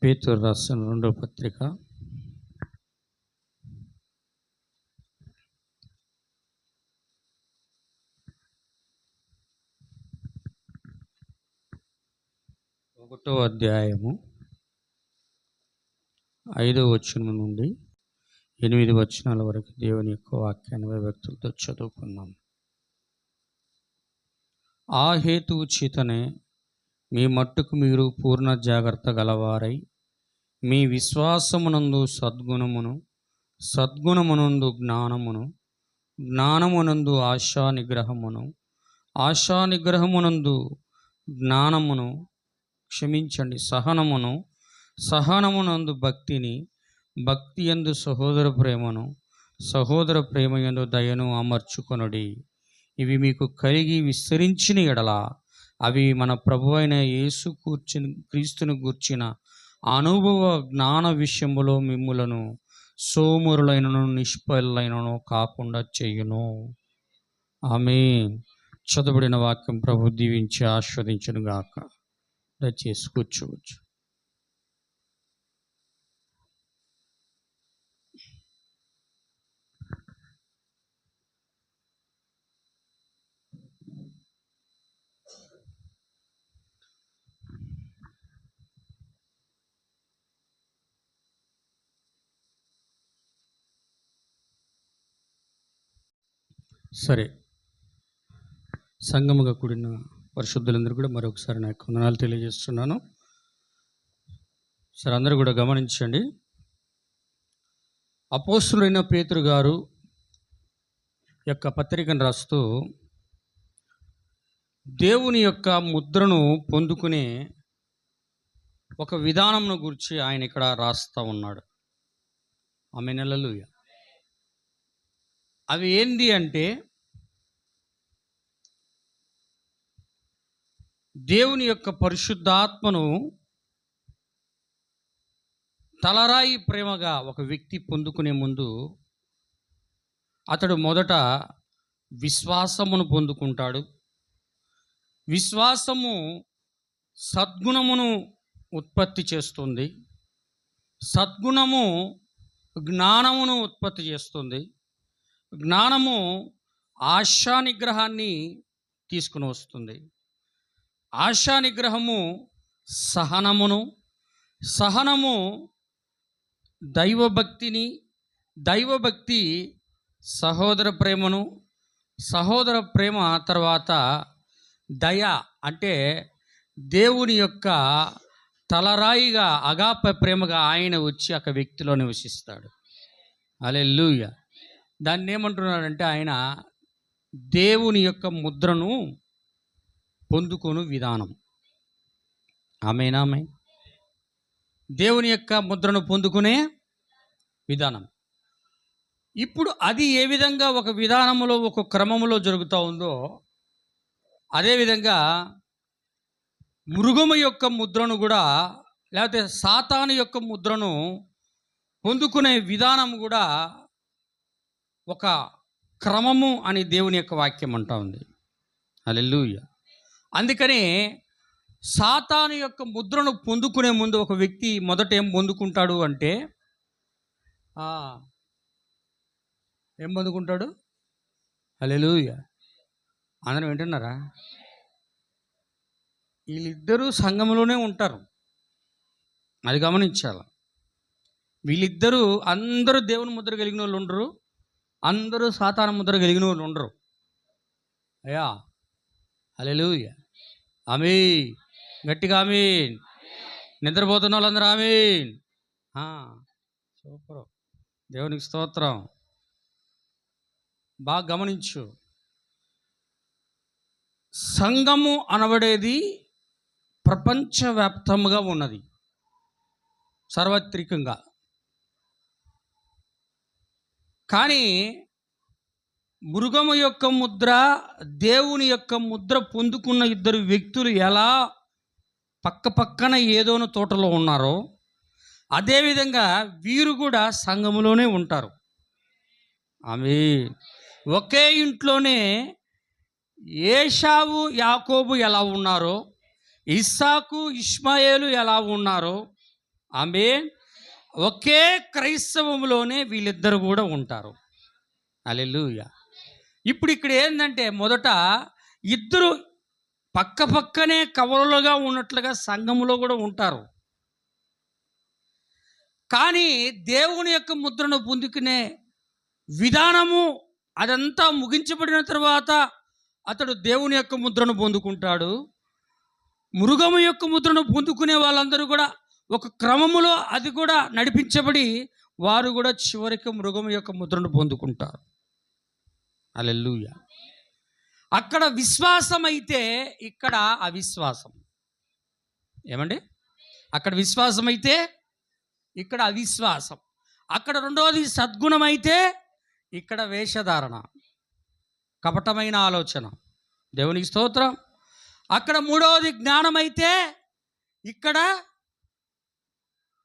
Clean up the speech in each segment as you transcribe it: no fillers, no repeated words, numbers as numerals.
పేతురు రాసిన రెండో పత్రిక 1వ అధ్యాయము 5వ వచనం నుండి 8 వచనాల వరకు దేవుని యొక్క వాక్యాన్ని వ్యక్తులతో చదువుకుందాం. ఆ హేతువు చేతనే మీ మట్టుకు మీరు పూర్ణ జాగ్రత్త గలవారై మీ విశ్వాసమునందు సద్గుణమును, సద్గుణమునందు జ్ఞానమును, జ్ఞానమునందు ఆశా నిగ్రహమును, ఆశా నిగ్రహమునందు జ్ఞానమును సహనమును, సహనమునందు భక్తిని, భక్తి యందు సహోదర ప్రేమను, సహోదర ప్రేమ యందు దయను అమర్చుకొనుడి. ఇవి మీకు కలిగి విస్తరించిన ఎడల అవి మన ప్రభు అయిన క్రీస్తును గూర్చిన అనుభవ జ్ఞాన విషయములో మిమ్ములను సోమరులైనను నిష్ఫలులైనను కాకుండా చేయును. ఆమేన్. చదువుబడిన వాక్యం ప్రభు దీవించి ఆస్వాదించును గాక. దయచేసి కూర్చోవచ్చు. సరే, సంగముగా కూడిన పరిశుద్ధులందరూ కూడా మరొకసారి నా యొక్క వందనాలు తెలియజేస్తున్నాను. సరే, అందరూ కూడా గమనించండి. అపోస్తులైన పేతురు గారు యొక్క పత్రికను రాస్తూ దేవుని యొక్క ముద్రను పొందుకునే ఒక విధానంను గురించి ఆయన ఇక్కడ రాస్తూ ఉన్నాడు. ఆమేన్. హల్లెలూయా. అవి ఏంది అంటే, దేవుని యొక్క పరిశుద్ధాత్మను తలరాయి ప్రేమగా ఒక వ్యక్తి పొందుకునే ముందు అతడు మొదట విశ్వాసమును పొందుకుంటాడు. విశ్వాసము సద్గుణమును ఉత్పత్తి చేస్తుంది. సద్గుణము జ్ఞానమును ఉత్పత్తి చేస్తుంది. జ్ఞానము ఆశా నిగ్రహాన్ని తీసుకుని వస్తుంది. ఆశా నిగ్రహము సహనమును, సహనము దైవభక్తిని, దైవభక్తి సహోదర ప్రేమను, సహోదర ప్రేమ తర్వాత దయ అంటే దేవుని యొక్క తలరాయిగా అగాప ప్రేమగా ఆయన వచ్చి ఒక వ్యక్తిలో నివసిస్తాడు. హల్లెలూయా. దాన్ని ఏమంటున్నాడంటే, ఆయన దేవుని యొక్క ముద్రను పొందుకొను విధానం. ఆమేన్. ఆమేన్. దేవుని యొక్క ముద్రను పొందుకునే విధానం. ఇప్పుడు అది ఏ విధంగా ఒక విధానంలో ఒక క్రమంలో జరుగుతూ ఉందో, అదేవిధంగా మృగము యొక్క ముద్రను కూడా, లేకపోతే సాతాను యొక్క ముద్రను పొందుకునే విధానం కూడా ఒక క్రమము అని దేవుని యొక్క వాక్యం అంటా ఉంది. హల్లెలూయా. అందుకని సాతాను యొక్క ముద్రను పొందుకునే ముందు ఒక వ్యక్తి మొదట ఏం పొందుకుంటాడు అంటే, ఏం పొందుకుంటాడు? హల్లెలూయా. అందరం వింటున్నారా? వీళ్ళిద్దరూ సంఘంలోనే ఉంటారు, అది గమనించాలి. వీళ్ళిద్దరూ అందరూ దేవుని ముద్ర కలిగిన వాళ్ళు ఉండరు, అందరూ సాతాను ముద్ర కలిగిన వాళ్ళు ఉండరు. అయ్యా, హల్లెలూయా. ఆమేన్. గట్టిగా ఆమేన్. నిద్రపోతున్న వాళ్ళందరూ ఆమేన్. సూపర్. దేవునికి స్తోత్రం. బాగా గమనించు. సంఘము అనబడేది ప్రపంచవ్యాప్తంగా ఉన్నది, సార్వత్రికంగా. కానీ మృగము యొక్క ముద్ర, దేవుని యొక్క ముద్ర పొందుకున్న ఇద్దరు వ్యక్తులు ఎలా పక్క పక్కన ఏదోను తోటలో ఉన్నారో, అదేవిధంగా వీరు కూడా సంఘములోనే ఉంటారు. ఆమేన్. ఒకే ఇంట్లోనే ఏశావు యాకోబు ఎలా ఉన్నారో, ఇస్సాకు ఇష్మాయేలు ఎలా ఉన్నారో, ఆమేన్. ఒకే క్రైస్తవంలోనే వీళ్ళిద్దరు కూడా ఉంటారు. హల్లెలూయా. ఇప్పుడు ఇక్కడ ఏంటంటే మొదట ఇద్దరు పక్క పక్కనే కవలులుగా ఉన్నట్లుగా సంఘములో కూడా ఉంటారు. కానీ దేవుని యొక్క ముద్రను పొందుకునే విధానము అదంతా ముగించబడిన తర్వాత అతడు దేవుని యొక్క ముద్రను పొందుకుంటాడు. మృగము యొక్క ముద్రను పొందుకునే వాళ్ళందరూ కూడా ఒక క్రమములో అది కూడా నడిపించబడి వారు కూడా చివరికి మృగము యొక్క ముద్రను పొందుకుంటారు. హల్లెలూయా. అక్కడ విశ్వాసం అయితే ఇక్కడ అవిశ్వాసం. ఏమండి? అక్కడ విశ్వాసం అయితే ఇక్కడ అవిశ్వాసం. అక్కడ రెండవది సద్గుణం అయితే ఇక్కడ వేషధారణ, కపటమైన ఆలోచన. దేవునికి స్తోత్రం. అక్కడ మూడవది జ్ఞానం అయితే ఇక్కడ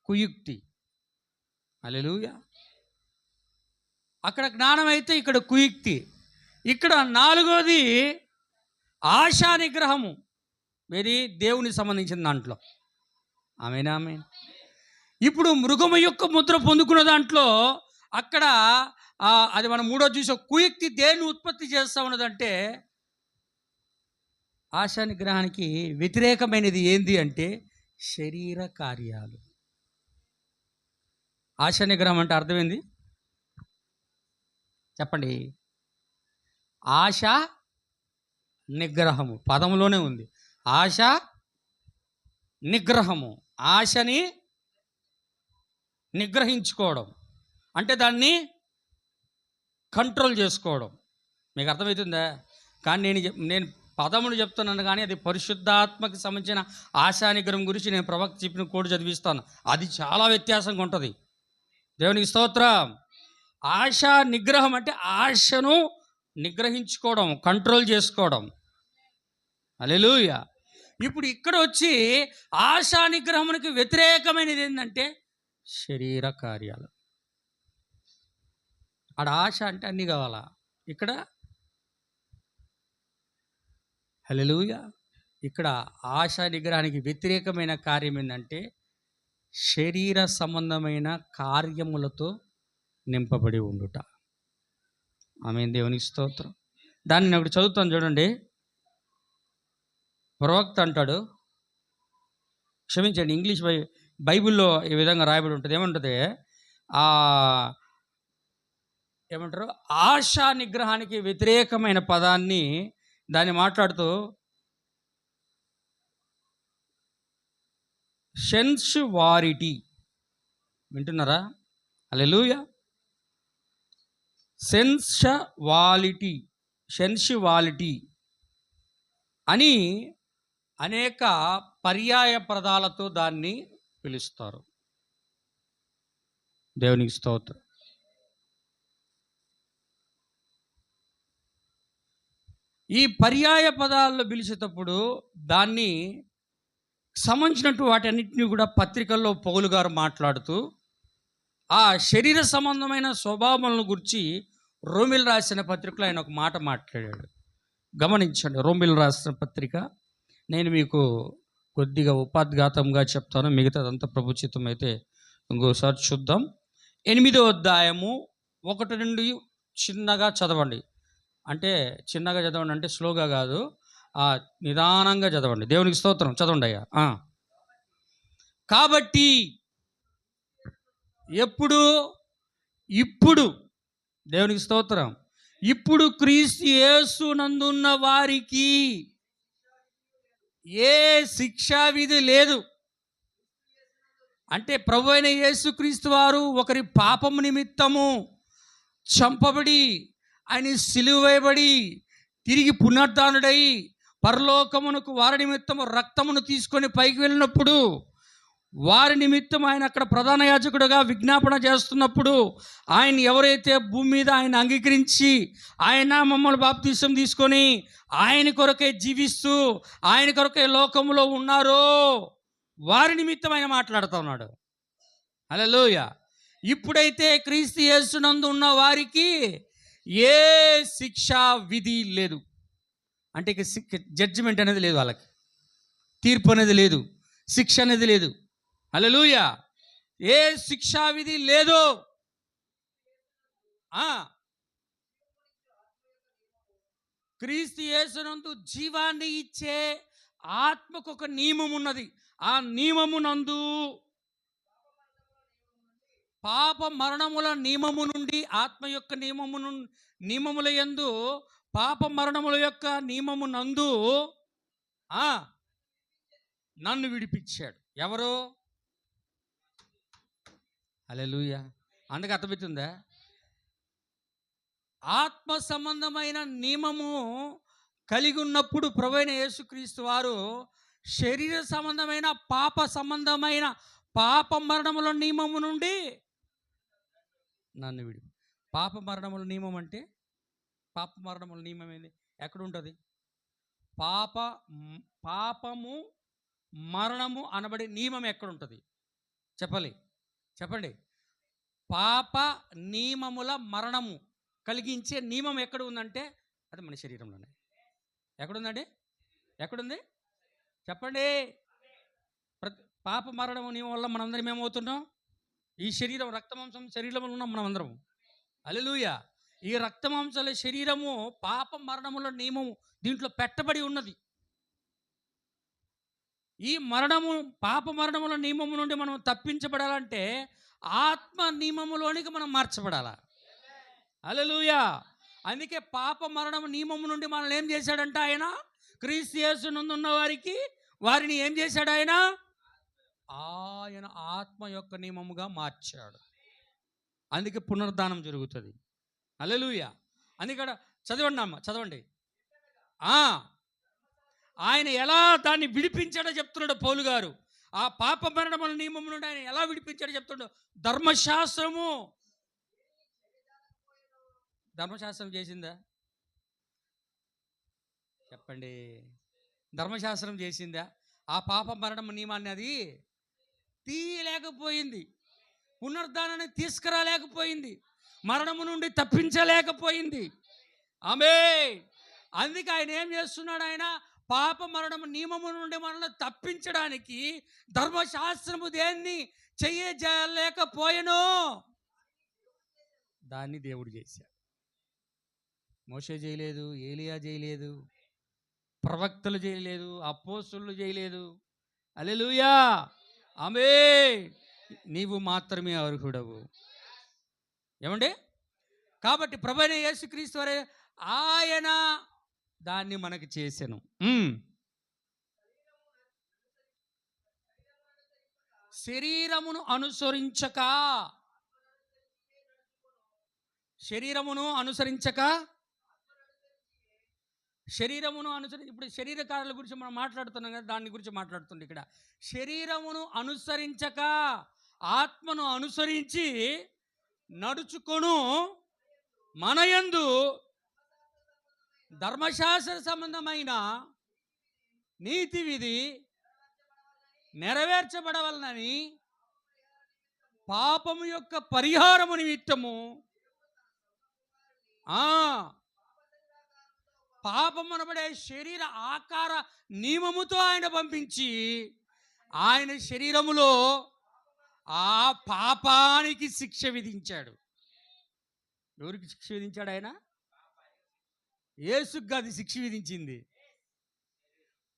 కుయుక్తి. హల్లెలూయా. అక్కడ జ్ఞానం అయితే ఇక్కడ కుయుక్తి. ఇక్కడ నాలుగోది ఆశా నిగ్రహము. ఇది దేవునికి సంబంధించిన దాంట్లో. ఆమేన్, ఆమేన్. ఇప్పుడు మృగము యొక్క ముద్ర పొందుకున్న దాంట్లో అక్కడ అది మనం మూడో చూసే కుయుక్తి దేన్ని ఉత్పత్తి చేస్తూ ఉన్నదంటే ఆశా నిగ్రహానికి వ్యతిరేకమైనది ఏంది అంటే శరీర కార్యాలు. ఆశా నిగ్రహం అంటే అర్థమైంది చెప్పండి. ఆశ నిగ్రహము పదంలోనే ఉంది. ఆశ నిగ్రహము. ఆశని నిగ్రహించుకోవడం అంటే దాన్ని కంట్రోల్ చేసుకోవడం. మీకు అర్థమవుతుందా? కానీ నేను పదమును చెప్తున్నాను, కానీ అది పరిశుద్ధాత్మకి సంబంధించిన ఆశా నిగ్రహం గురించి నేను ప్రవక్త చెప్పిన కోడ్ చదివిస్తాను. అది చాలా వ్యత్యాసంగా ఉంటుంది. దేవునికి స్తోత్రం. ఆశా నిగ్రహం అంటే ఆశను నిగ్రహించుకోవడం, కంట్రోల్ చేసుకోవడం. హల్లెలూయా. ఇప్పుడు ఇక్కడ వచ్చి ఆశా నిగ్రహమునికి వ్యతిరేకమైనది ఏంటంటే శరీర కార్యాలు. ఆడ ఆశ అంటే అన్నీ కావాలా, ఇక్కడ హల్లెలూయా. ఇక్కడ ఆశా నిగ్రహానికి వ్యతిరేకమైన కార్యం ఏంటంటే శరీర సంబంధమైన కార్యములతో నింపబడి ఉండుట. ఆమేన్. దేవునికి స్తోత్రం. దాన్ని నేను ఒకటి చదువుతాను చూడండి. ప్రవక్త అంటాడు, క్షమించండి, ఇంగ్లీష్ బైబిల్లో ఈ విధంగా రాయబడి ఉంటుంది. ఏమంటుంది? ఏమంటారు? ఆశా నిగ్రహానికి వ్యతిరేకమైన పదాన్ని దాన్ని మాట్లాడుతూ సెన్సువాలిటీ. వింటున్నారా? హల్లెలూయా. సెన్సువాలిటీ అని అనేక పర్యాయ పదాలతో దాన్ని పిలుస్తారు. దేవునికి స్తోత్రం. ఈ పర్యాయ పదాల్లో పిలిచేటప్పుడు దాన్ని సంబంధించినట్టు వాటన్నిటిని కూడా పత్రికల్లో పౌలు గారు మాట్లాడుతూ ఆ శరీర సంబంధమైన స్వభావాలను గురించి రోమిల్ రాసిన పత్రికలో ఆయన ఒక మాట మాట్లాడాడు. గమనించండి. రోమిల్ రాసిన పత్రిక నేను మీకు కొద్దిగా ఉపాద్ఘాతంగా చెప్తాను, మిగతాదంతా ప్రభుచితం అయితే ఇంకోసారి చూద్దాం. 8వ అధ్యాయము 1 నుండి చిన్నగా చదవండి. అంటే చిన్నగా చదవండి అంటే స్లోగా కాదు, నిదానంగా చదవండి. దేవునికి స్తోత్రం. చదవండి అయ్యా. కాబట్టి ఇప్పుడు దేవునికి స్తోత్రం. ఇప్పుడు క్రీస్తు యేసునందున్న వారికి ఏ శిక్షా విధి లేదు. అంటే ప్రభు అయిన యేసుక్రీస్తు వారు ఒకరి పాపము నిమిత్తము చంపబడి ఆయన సిలువ వేయబడి తిరిగి పునరుద్ధానుడై పరలోకమునకు వారి నిమిత్తము రక్తమును తీసుకొని పైకి వెళ్ళినప్పుడు వారి నిమిత్తం ఆయన అక్కడ ప్రధాన యాజకుడుగా విజ్ఞాపన చేస్తున్నప్పుడు ఆయన ఎవరైతే భూమి మీద ఆయన అంగీకరించి ఆయన మమ్మల్ని బాప్తిసం తీసుకొని ఆయన కొరకే జీవిస్తూ ఆయన కొరకే లోకములో ఉన్నారో వారి నిమిత్తం ఆయన మాట్లాడుతూ ఉన్నాడు. హల్లెలూయా. ఇప్పుడైతే క్రీస్తు యేసునందు ఉన్న వారికి ఏ శిక్షా విధి లేదు. అంటే ఇక జడ్జిమెంట్ అనేది లేదు, వాళ్ళకి తీర్పు అనేది లేదు, శిక్ష అనేది లేదు. హల్లెలూయా. ఏ శిక్షా విధి లేదు. క్రీస్తు యేసునందు జీవాన్ని ఇచ్చే ఆత్మకు ఒక నియమం ఉన్నది. ఆ నియమమునందు పాప మరణముల నియమము నుండి ఆత్మ యొక్క నియమముల యందు పాప మరణముల యొక్క నియమమునందు నన్ను విడిపించాడు. ఎవరు? హల్లెలూయా. అందుకు అర్థమవుతుందా? ఆత్మ సంబంధమైన నియమము కలిగి ఉన్నప్పుడు ప్రభువైన యేసుక్రీస్తు వారు శరీర సంబంధమైన పాప మరణముల నియమము నుండి నన్ను విడి. పాప మరణముల నియమం అంటే, పాప మరణముల నియమం ఏంది? ఎక్కడ ఉంటుంది? పాపము మరణము అనబడే నియమం ఎక్కడ ఉంటుంది? చెప్పండి. పాప నియమముల మరణము కలిగించే నియమం ఎక్కడ ఉందంటే అది మన శరీరంలోనే. ఎక్కడుందండి? ఎక్కడుంది? చెప్పండి. పాప మరణము నియమం వల్ల మనందరం ఏమవుతున్నాం? ఈ శరీరం రక్తమాంసం శరీరంలో ఉన్నాం మనమందరం. హల్లెలూయా. ఈ రక్తమాంసాల శరీరము పాప మరణముల నియమము దీంట్లో పెట్టబడి ఉన్నది. ఈ పాప మరణముల నియమము నుండి మనం తప్పించబడాలంటే ఆత్మ నియమములోనికి మనం మార్చబడాలా. హల్లెలూయా. అందుకే పాప మరణం నియమము నుండి మనల్ని ఏం చేశాడంట ఆయన? క్రీస్తు యేసునందు ఉన్న వారిని ఏం చేశాడు ఆయన ఆత్మ యొక్క నియమముగా మార్చాడు. అందుకే పునరుద్ధానం జరుగుతుంది. హల్లెలూయా. అందుకే చదవండి. ఆయన ఎలా దాన్ని విడిపించాడో చెప్తున్నాడు పౌలు గారు. ఆ పాప మరణముల నియమం నుండి ఆయన ఎలా విడిపించాడో చెప్తున్నాడు. ధర్మశాస్త్రం చేసిందా? చెప్పండి. ధర్మశాస్త్రం చేసిందా? ఆ పాప మరణం నియమాన్ని అది తీయలేకపోయింది. పునరుద్ధానాన్ని తీసుకురాలేకపోయింది. మరణము నుండి తప్పించలేకపోయింది. ఆమేన్. అందుకే ఆయన ఏం చేస్తున్నాడు? ఆయన పాప మరణము నియమము నుండి మనల్ని తప్పించడానికి ధర్మశాస్త్రము దేన్ని చేయలేకపోయెను, దాన్ని దేవుడు చేశాడు. మోషే చేయలేదు, ఏలియా చేయలేదు, ప్రవక్తలు చేయలేదు, అపోస్తలులు చేయలేదు. హల్లెలూయా. ఆమేన్. నీవు మాత్రమే అర్హుడవు. ఏమండి? కాబట్టి ప్రభువైన యేసుక్రీస్తు వారే ఆయన దాన్ని మనకు చేసెను. శరీరమును అనుసరించక ఇప్పుడు శరీరకారుల గురించి మనం మాట్లాడుతున్నాం కదా, దాని గురించి మాట్లాడుతుంది ఇక్కడ. శరీరమును అనుసరించక ఆత్మను అనుసరించి నడుచుకొను మనయందు ధర్మశాస్త్ర సంబంధమైన నీతి విధి నెరవేర్చబడవలనని పాపము యొక్క పరిహారము నిమిత్తము పాపం అనబడే శరీర ఆకార నియమముతో ఆయన పంపించి ఆయన శరీరములో ఆ పాపానికి శిక్ష విధించాడు. ఎవరికి శిక్ష విధించాడు? ఆయన యేసుకు అది శిక్ష విధించింది.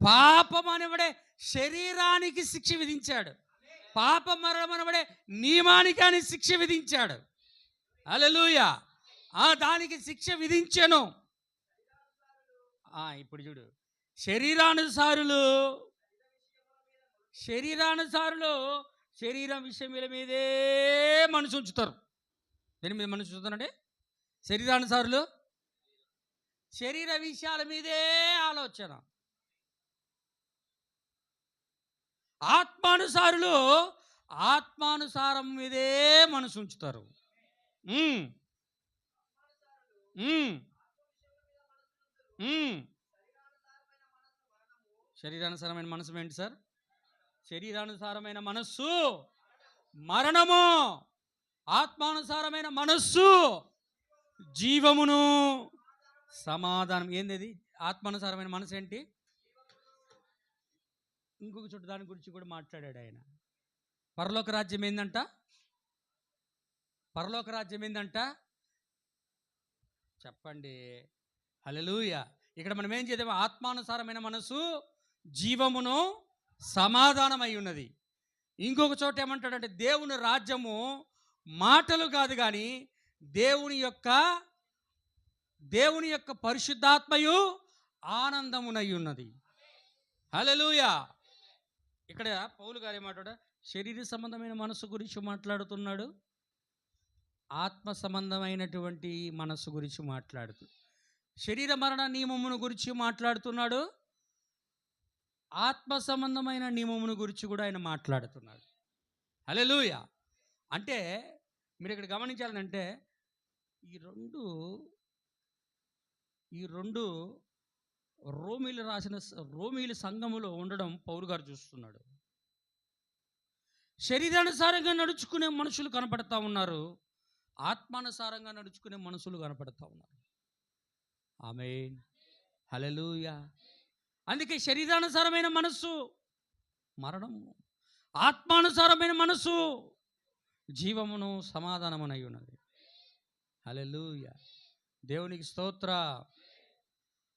పాపం అనబడే శరీరానికి శిక్ష విధించాడు. పాప మరణం అనబడే నియమానికి ఆయన శిక్ష విధించాడు. హల్లెలూయా. దానికి శిక్ష విధించెను. ఇప్పుడు చూడు, శరీరానుసారులు శరీరం విషయముల మీదే మనసు ఉంచుతారు. దేని మీద మనసు ఉంచుతారంటే శరీరానుసారులు శరీర విషయాల మీదే ఆలోచన. ఆత్మానుసారులు ఆత్మానుసారం మీదే మనసు ఉంచుతారు. శరీరానుసారమైన మనసు ఏంటి సార్? శరీరానుసారమైన మనస్సు మరణము, ఆత్మానుసారమైన మనస్సు జీవమును సమాధానం. ఏంది ఆత్మానుసారమైన మనసు ఏంటి? ఇంకొక చోట దాని గురించి కూడా మాట్లాడాడు ఆయన. పరలోక రాజ్యం ఏందంట? పరలోక రాజ్యం ఏందంట? చెప్పండి. హల్లెలూయా. ఇక్కడ మనం ఏం చేద్దాం? ఆత్మానుసారమైన మనసు జీవమును సమాధానమై ఉన్నది. ఇంకొక చోట ఏమంటాడంటే దేవుని రాజ్యము మాటలు కాదు కానీ దేవుని యొక్క పరిశుద్ధాత్మయు ఆనందమునై ఉన్నది. హల్లెలూయా. ఇక్కడ పౌలు గారు ఏమంటాడు? శరీర సంబంధమైన మనసు గురించి మాట్లాడుతున్నాడు, ఆత్మ సంబంధమైనటువంటి మనసు గురించి మాట్లాడుతున్నాడు. శరీర మరణ నియమమును గురించి మాట్లాడుతున్నాడు, ఆత్మ సంబంధమైన నియమమును గురించి కూడా ఆయన మాట్లాడుతున్నాడు. హల్లెలూయా. అంటే మీరు ఇక్కడ గమనించాలంటే ఈ రెండు రోమీల సంఘములో ఉండడం పౌలు గారు చూస్తున్నాడు. శరీరానుసారంగా నడుచుకునే మనుషులు కనపడతా ఉన్నారు, ఆత్మానుసారంగా నడుచుకునే మనుషులు కనపడతా ఉన్నారు. ఆమేన్. హల్లెలూయా. అందుకే శరీరానుసారమైన మనస్సు మరణము, ఆత్మానుసారమైన మనస్సు జీవమును సమాధానమునై ఉన్నది. హల్లెలూయా. దేవునికి స్తోత్ర.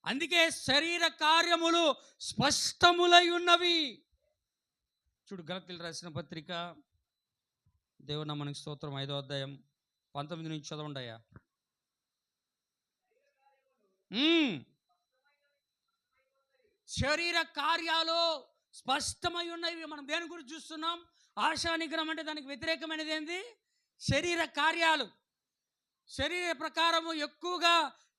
అందుకే శరీర కార్యములు స్పష్టములై ఉన్నవి. చూడు, గలతీయులకు రాసిన పత్రిక, దేవుని నామానికి స్తోత్రం, 5వ అధ్యాయం 19 నుంచి చదవండి అయ్యా. శరీర కార్యాలు స్పష్టమై ఉన్నవి. మనం దేని గురించి చూస్తున్నాం? ఆశా నిగ్రహం అంటే దానికి వ్యతిరేకమైనది ఏంది? శరీర కార్యాలు. శరీర ప్రకారము ఎక్కువగా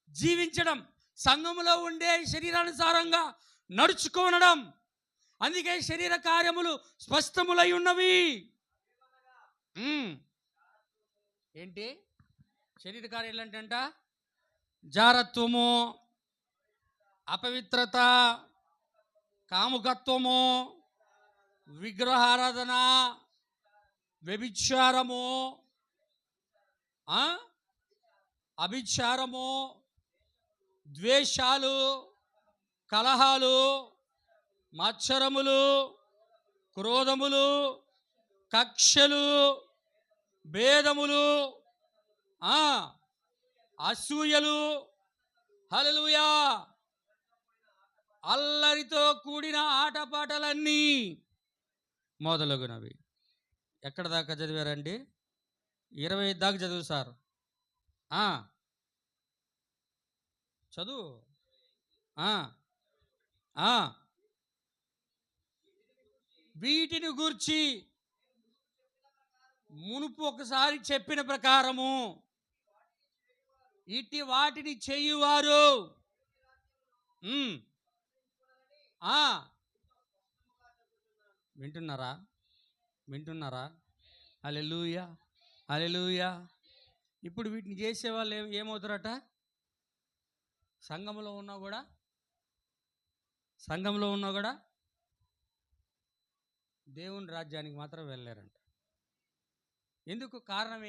జీవించడం, సంఘములో ఉండే శరీరానుసారంగా నడుచుకోనడం. అందుకే శరీర కార్యములు స్పష్టములై ఉన్నవి. ఏంటి శరీర కార్యాలు అంటే? జారత్వము, అపవిత్రత, కాముకత్వము, విగ్రహారాధన, వ్యభిచారము, అభిచారము, ద్వేషాలు, కలహాలు, మత్సరములు, క్రోధములు, కక్షలు, భేదములు, అసూయలు, హల్లెలూయా, అల్లరితో కూడిన ఆటపాటలన్నీ మొదలగునవి. ఎక్కడ దాకా చదివారండి? 25 దాకా చదువు సార్. చదువు. వీటిని గూర్చి మునుపు ఒకసారి చెప్పిన ప్రకారము ఇట్టి వాటిని చేయువారు వింటున్నారా? హల్లెలూయా, హల్లెలూయా. ఇప్పుడు వీటిని చేసేవాళ్ళు ఏమవుతారట? సంఘంలో ఉన్నా కూడా దేవుని రాజ్యానికి మాత్రం వెళ్ళారంట. ఎందుకు? కారణం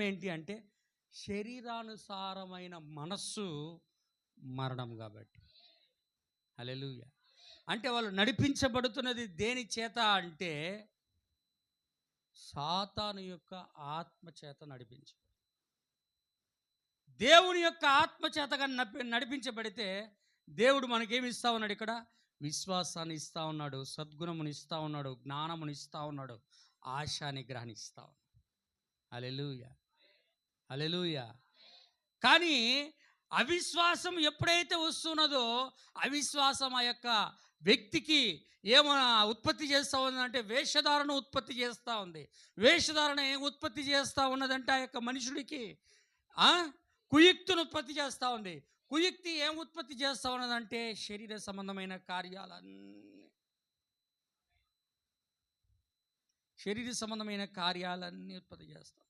ఏంటి అంటే శరీరానుసారమైన మనస్సు మరణం కాబట్టి. హల్లెలూయా. అంటే వాళ్ళు నడిపించబడుతున్నది దేని చేత అంటే సాతాను యొక్క ఆత్మ చేత దేవుని యొక్క ఆత్మ చేతగా నడిపించబడితే దేవుడు మనకేమి ఇస్తా ఉన్నాడు? ఇక్కడ విశ్వాసాన్ని ఇస్తా ఉన్నాడు, సద్గుణముని ఇస్తా ఉన్నాడు, జ్ఞానముని ఇస్తా ఉన్నాడు, ఆశా నిగ్రహాన్ని ఇస్తా ఉన్నాడు. హల్లెలూయా, హల్లెలూయా. కానీ అవిశ్వాసం ఎప్పుడైతే వస్తున్నదో అవిశ్వాసం ఆ యొక్క వ్యక్తికి ఏమో ఉత్పత్తి చేస్తూ ఉందంటే వేషధారణ ఉత్పత్తి చేస్తూ ఉంది. వేషధారణ ఏం ఉత్పత్తి చేస్తూ ఉన్నదంటే ఆ యొక్క మనుషుడికి కుయుక్తిని ఉత్పత్తి చేస్తూ ఉంది. కుయుక్తి ఏం ఉత్పత్తి చేస్తూ ఉన్నదంటే శరీర సంబంధమైన కార్యాలన్నీ ఉత్పత్తి చేస్తాం.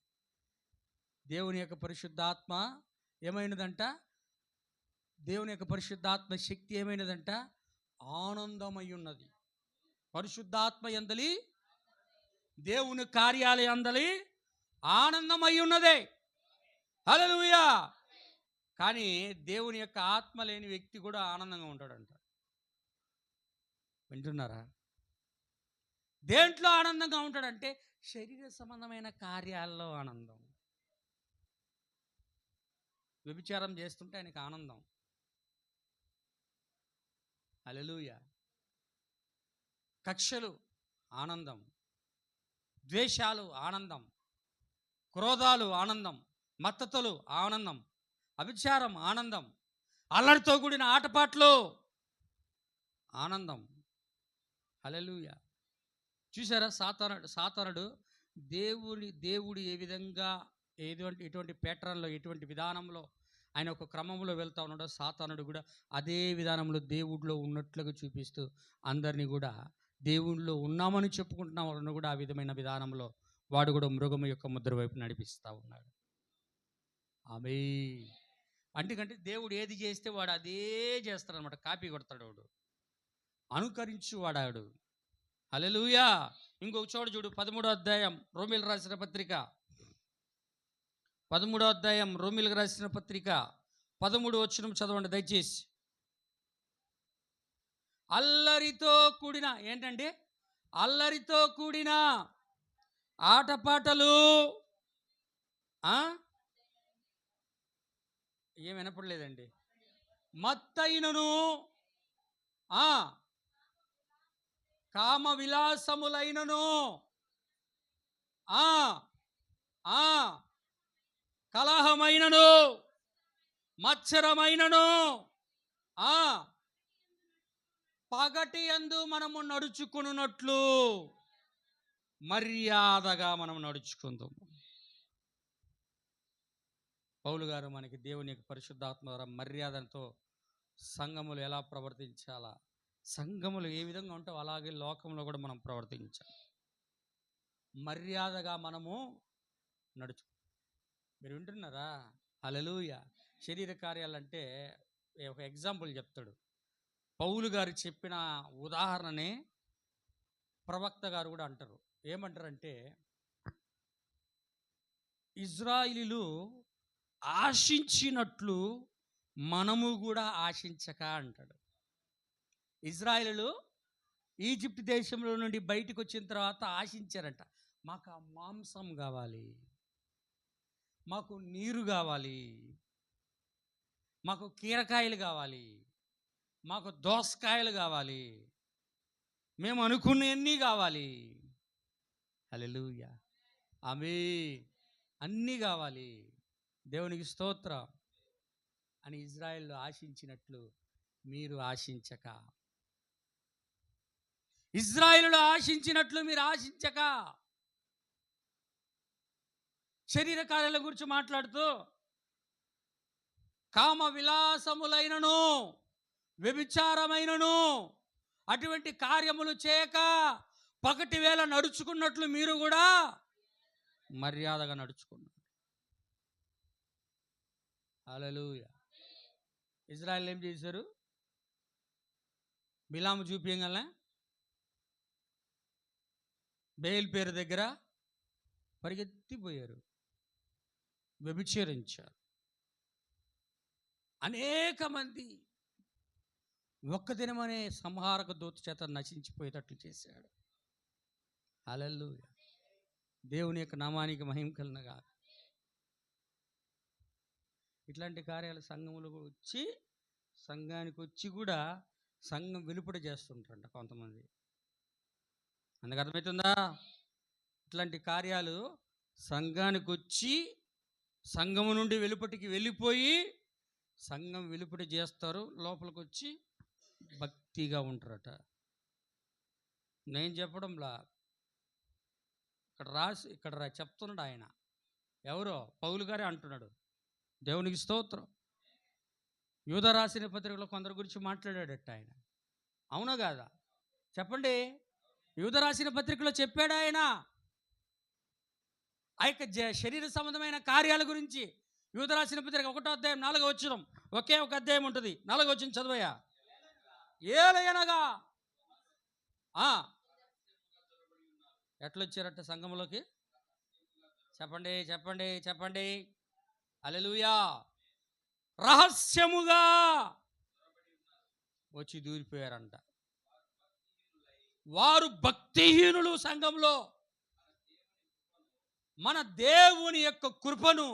దేవుని యొక్క పరిశుద్ధాత్మ ఏమైనదంట? దేవుని యొక్క పరిశుద్ధాత్మ శక్తి ఏమైనదంట? ఆనందమై ఉన్నది. పరిశుద్ధాత్మ యందలి దేవుని కార్యాలయ అందలి ఆనందమై ఉన్నదే. హల్లెలూయా. కానీ దేవుని యొక్క ఆత్మ లేని వ్యక్తి కూడా ఆనందంగా ఉంటాడంట. వింటున్నారా? దేంట్లో ఆనందంగా ఉంటాడంటే శరీర సంబంధమైన కార్యాల్లో ఆనందం. వ్యభిచారం చేస్తుంటే ఆయనకు ఆనందం. హల్లెలూయా. కక్షలు ఆనందం, ద్వేషాలు ఆనందం, క్రోధాలు ఆనందం, మత్తతులు ఆనందం, అభిచారం ఆనందం, అల్లరితో కూడిన ఆటపాట్లు ఆనందం. హల్లెలూయా. చూసారా, సాతానుడు దేవుడు ఏ విధంగా ఎటువంటి ప్యాటర్న్లో, ఎటువంటి విధానంలో ఆయన ఒక క్రమంలో వెళ్తా ఉన్నాడో, సాతానుడు కూడా అదే విధానంలో దేవుడిలో ఉన్నట్లుగా చూపిస్తూ అందరినీ కూడా దేవుడిలో ఉన్నామని చెప్పుకుంటున్న వాళ్ళను కూడా ఆ విధమైన విధానంలో వాడు కూడా మృగము యొక్క ముద్ర వైపు నడిపిస్తూ ఉన్నాడు. ఆమేన్. అందుకంటే దేవుడు ఏది చేస్తే వాడు అదే చేస్తాడనమాట. కాపీ కొడతాడు వాడు, అనుకరించువాడాడు. హల్లెలూయా. ఇంకొక చోట చూడు, 13వ అధ్యాయం రోమీయులకు రాసిన పత్రిక, 13వ అధ్యాయం రోమీయులకు రాసిన పత్రిక 13వ వచనం చదవండి దయచేసి. అల్లరితో కూడిన ఏంటండి? అల్లరితో కూడిన ఆటపాటలు ఏం వినపడలేదండి. మత్తయినను కామ విలాసములైనను కలహమైనను మత్సరమైనను పగటి యందు మనము నడుచుకున్నట్లు మర్యాదగా మనం నడుచుకుందాం. పౌలు గారు మనకి దేవుని యొక్క పరిశుద్ధాత్మ ద్వారా మర్యాదతో సంఘములు ఎలా ప్రవర్తించాలా, సంఘములు ఏ విధంగా ఉంటావో అలాగే లోకంలో కూడా మనం ప్రవర్తించాలి. మర్యాదగా మనము నడుచు. మీరు వింటున్నారా? హల్లెలూయా. శరీర కార్యాలంటే ఒక ఎగ్జాంపుల్ చెప్తాడు. పౌలు గారు చెప్పిన ఉదాహరణనే ప్రవక్త గారు కూడా అంటారు. ఏమంటారంటే, ఇజ్రాయిలీలు ఆశించినట్లు మనము కూడా ఆశించక అంటాడు. ఇజ్రాయిలీలు ఈజిప్ట్ దేశంలో నుండి బయటకు వచ్చిన తర్వాత ఆశించారంట. మాకు ఆ మాంసం కావాలి, మాకు నీరు కావాలి, మాకు కీరకాయలు కావాలి, మాకు దోసకాయలు కావాలి, మేము అనుకునేవన్నీ కావాలి. హల్లెలూయా. ఆమేన్. అన్నీ కావాలి, దేవునికి స్తోత్రం అని ఇజ్రాయెల్ ఆశించినట్లు మీరు ఆశించక, ఇజ్రాయేలులో ఆశించినట్లు మీరు ఆశించక. శరీర కార్యాల గురించి మాట్లాడుతూ కామ విలాసములైనను వ్యభిచారమైనను అటువంటి కార్యములు చేయక పగటి వేళ నడుచుకున్నట్లు మీరు కూడా మర్యాదగా నడుచుకున్నారు. హల్లెలూయా. ఇజ్రాయెల్ ఏం చేశారు? బిలాము చూపించగలనే బేల్ పేరు దగ్గర పరిగెత్తిపోయారు, వ్యభిచరించారు. అనేక మంది ఒక్క దినమనే సంహారక దూత చేత నశించిపోయేటట్లు చేశాడు. హల్లెలూయా. దేవుని యొక్క నామానికి మహిమ కలుగునుగా. ఇట్లాంటి కార్యాలు సంఘానికి వచ్చి కూడా సంఘం వెలుపడ చేస్తుంటారంట కొంతమంది. అందుకు అర్థమవుతుందా? ఇట్లాంటి కార్యాలు సంఘానికి వచ్చి సంఘము నుండి వెలుపటికి వెళ్ళిపోయి సంఘం వెలుపటి చేస్తారు, లోపలికి వచ్చి భక్తిగా ఉంటారట. నేను చెప్పడంలా, ఇక్కడ చెప్తున్నాడు ఆయన. ఎవరో పౌలు గారే అంటున్నాడు. దేవునికి స్తోత్రం. యూద రాసిన పత్రికలో కొందరి గురించి మాట్లాడాడట ఆయన. అవునా కాదా? చెప్పండి. యూద రాసిన పత్రికలో చెప్పాడు ఆయన ఆ యొక్క శరీర సంబంధమైన కార్యాల గురించి. యూద రాసిన పత్రిక 1వ అధ్యాయం 4వ వచనం, ఒకే ఒక అధ్యాయం ఉంటుంది, 4వ వచనం చదవయ్యా. ఏలయనగా ఎట్లొచ్చారట సంఘంలోకి? చెప్పండి చెప్పండి చెప్పండి. హల్లెలూయా. రహస్యముగా వచ్చి దూరిపోయారంట. వారు భక్తిహీనులు. సంఘంలో మన దేవుని యొక్క కృపను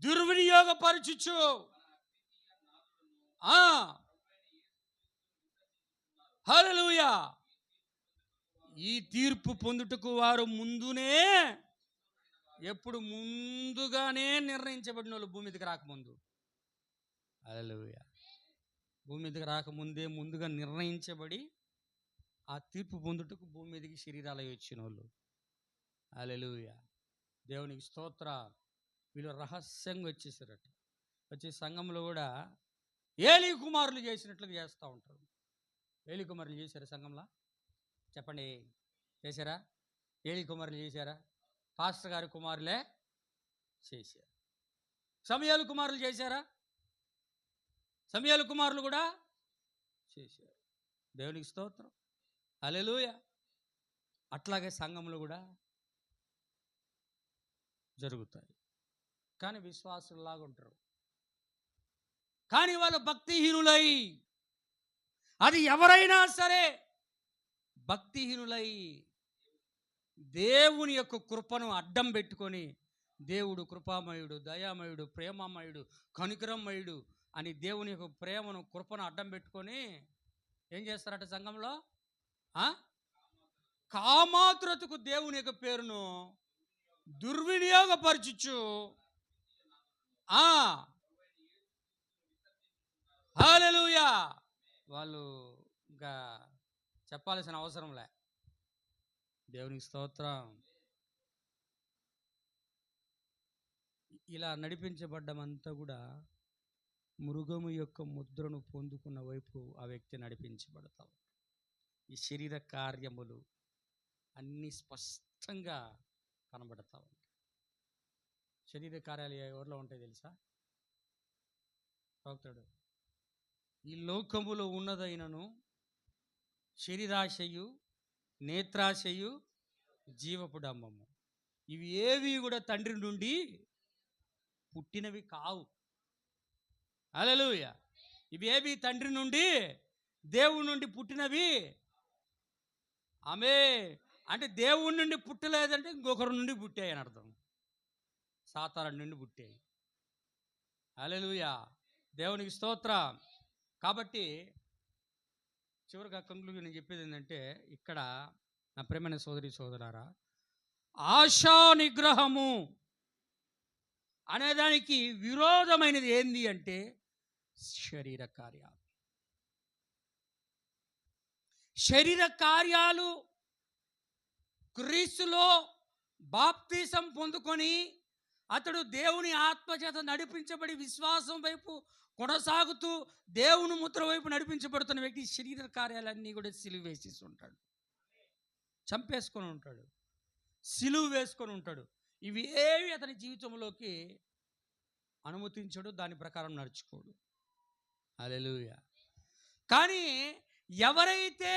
దుర్వినియోగపరచుచు హల్లెలూయా, ఈ తీర్పు పొందుటకు వారు ముందుగానే నిర్ణయించబడిన వాళ్ళు, భూమి మీదకి రాకముందు. హల్లెలూయా, భూమి మీదకి రాకముందే ముందుగా నిర్ణయించబడి ఆ తీర్పు పొందుటకు భూమి మీదకి శరీరాలు వచ్చిన వాళ్ళు. హల్లెలూయా, దేవునికి స్తోత్ర. వీళ్ళు రహస్యంగా వచ్చేసారట. వచ్చే సంఘంలో కూడా ఏలీ కుమారులు చేసినట్లుగా చేస్తూ ఉంటారు. ఏలీ కుమారులు చేశారా సంఘంలో? చెప్పండి, చేశారా? ఏలీ కుమారులు చేశారా? పాస్టర్ గారి కుమారులే చేశారు. సమూయేలు కుమారులు చేశారా? సమూయేలు కుమారులు కూడా చేశారు. దేవునికి స్తోత్రం. హల్లెలూయా. అట్లాగే సంఘంలో కూడా జరుగుతాయి. కానీ విశ్వాసుల్లాగా ఉంటారు. కానీ వాళ్ళు భక్తిహీనులై, అది ఎవరైనా సరే భక్తిహీనులై దేవుని యొక్క కృపను అడ్డం పెట్టుకొని, దేవుడు కృపామయుడు, దయామయుడు, ప్రేమమయుడు, కనికరమయుడు అని దేవుని యొక్క ప్రేమను, కృపను అడ్డం పెట్టుకొని ఏం చేస్తారట సంఘంలో? కామాతురతకు దేవుని యొక్క పేరును దుర్వినియోగపరచుచు హల్లెలూయా, వాళ్ళు ఇంకా చెప్పాల్సిన అవసరంలే. దేవునికి స్తోత్రం. ఇలా నడిపించబడ్డమంతా కూడా మృగము యొక్క ముద్రను పొందుకున్న వైపు ఆ వ్యక్తి నడిపించబడతాం. ఈ శరీర కార్యములు అన్నీ స్పష్టంగా కనబడతా ఉంటాయి. శరీర కార్యాలు ఎవరిలో ఉంటాయి తెలుసా? ప్రవక్తుడు, ఈ లోకములో ఉన్నదైనను శరీరాశయు, నేత్రాశయు, జీవపు డంబము, ఇవి ఏవి కూడా తండ్రి నుండి పుట్టినవి కావు. హల్లెలూయా. ఇవి ఏవి తండ్రి నుండి, దేవుడి నుండి పుట్టినవి. అంటే దేవుడి నుండి పుట్టలేదంటే ఇంకొకరి నుండి పుట్టాయి అని అర్థం. సాతాను నుండి పుట్టాయి. హల్లెలూయా, దేవునికి స్తోత్రం. కాబట్టి చివరిగా కంక్లూజన్ నేను చెప్పేది ఏంటంటే, ఇక్కడ నా ప్రేమైన సోదరి సోదరులారా, ఆశా నిగ్రహము అనేదానికి విరోధమైనది ఏంది అంటే శరీర కార్యాలు. శరీర కార్యాలు క్రీస్తులో బాప్తిసం పొందుకొని అతడు దేవుని ఆత్మచేత నడిపించబడి విశ్వాసం వైపు కొనసాగుతూ దేవుని ముద్ర వైపు నడిపించబడుతున్న వ్యక్తి శరీర కార్యాలన్నీ కూడా సిలువ వేసేసి ఉంటాడు, చంపేసుకొని ఉంటాడు, సిలువ వేసుకొని ఉంటాడు. ఇవి ఏవి అతని జీవితంలోకి అనుమతించడు, దాని ప్రకారం నడుచుకోడు. హల్లెలూయా. కానీ ఎవరైతే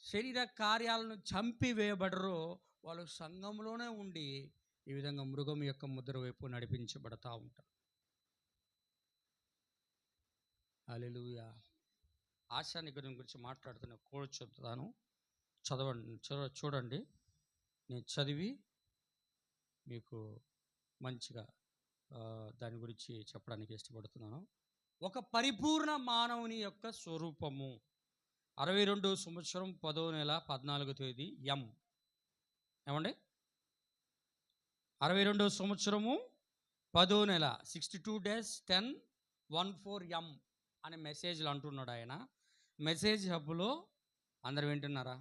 శరీర కార్యాలను చంపివేయబడరో వాళ్ళు సంఘంలోనే ఉండి ఈ విధంగా మృగం యొక్క ముద్ర వైపు నడిపించబడతా ఉంటారు. హల్లెలూయా. ఆశా నిగ్రహం గురించి మాట్లాడుతున్న కోడ్ చెప్తాను, చూడండి. నేను చదివి మీకు మంచిగా దాని గురించి చెప్పడానికి ఇష్టపడుతున్నాను. ఒక పరిపూర్ణ మానవుని యొక్క స్వరూపము. 62 సంవత్సరం 10వ నెల 14వ తేదీ ఎం. ఏమండి? 62 సంవత్సరము 10వ నెల 62 days 10-14 ఎం అనే మెసేజ్లు అంటున్నాడు ఆయన. మెసేజ్ హబ్లో అందరు వింటున్నారా?